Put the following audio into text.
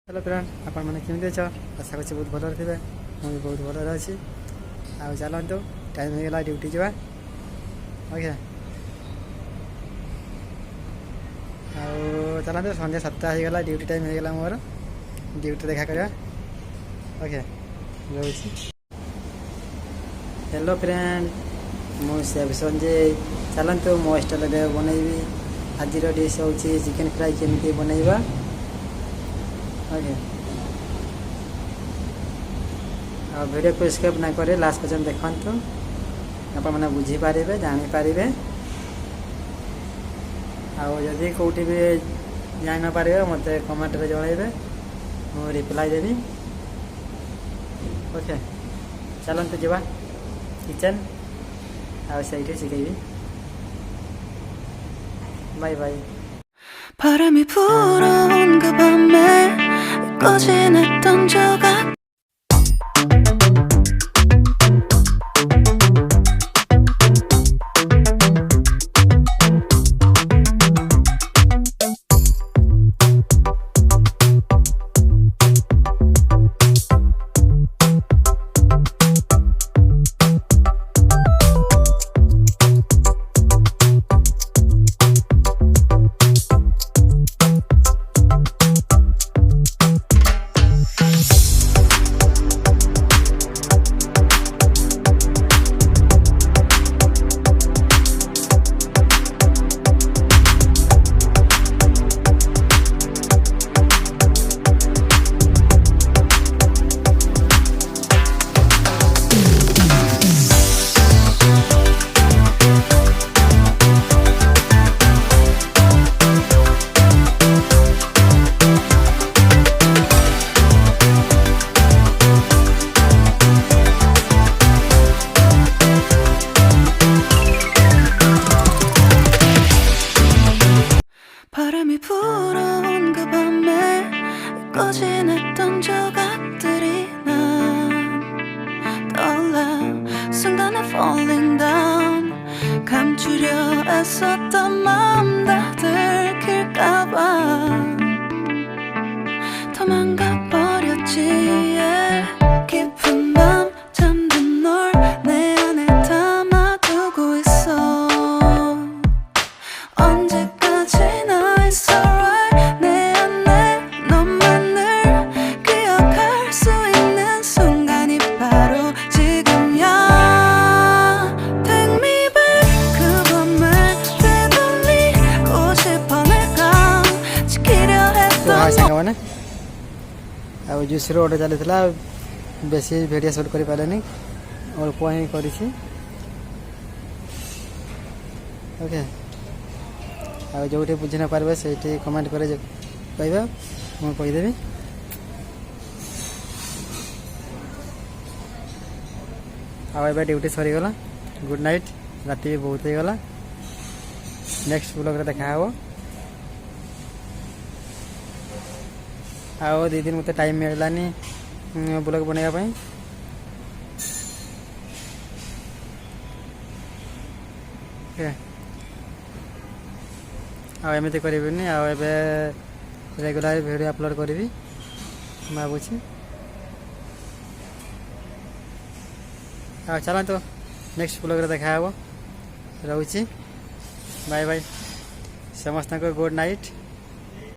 Hello friend आपण मैंने केमी अछ आशा कर बहुत भल थे मुझे बहुत भल अच्छी आ चलतु टाइम हो गला ड्यूटी जावा ओके चलते संध्या 7टा हो गला ड्यूटी टाइम हो गला मोर ड्यूटी देखा करवा ओके रोची हेलो फ्रेंड मुझे संजय चलतु मो स्टाइल बनैबी आज डिश हूँ चिकेन फ्राई केमी बनैबा ओके वीडियो को स्किप ना करे लास्ट पर्यंत देखते आप मैंने बुझीपारे जानीपारे आदि कौटी भी जान पारे मत कमेंट में जनइबे मु रिप्लाई देवी ओके चलते जावा किचन आईठी शिखेबी bye bye 바람이 불어온 그 밤에 꺼진 했던 조각 바람이 불어온 그 밤에 꺼진 했던 조각들이 난 떠올라 순간에 falling down 감추려 애썼던 마음 다 들킬까봐 도망가 버렸지 깊은 밤 잠든 널 내 안에 담아두고 있어 언제까지나 It's alright 내 안에 너만을 기억할 수 있는 순간이 바로 지금이야 Take me back 그 밤을 되돌리고 싶어 내가 지키려 했던 juice road चलता बेस भिडियो सुट कर पारे अल्प ही कर ओके जो बुझी न पारे से कमेंट कर कह मुझेदेवी आए ड्यूटी सरीगला गुड नाइट राति भी बहुत हो गला नेक्स्ट ब्लॉग रे देखा हो आओ 2 दिन मत टाइम मिलानी ब्लॉग बनवाई आमती करी रेगुलर वीडियो अपलोड करी भावुँ चलते नेक्स्ट ब्लॉग रे देखा रोची बाय बाय समस्त गुड नाइट।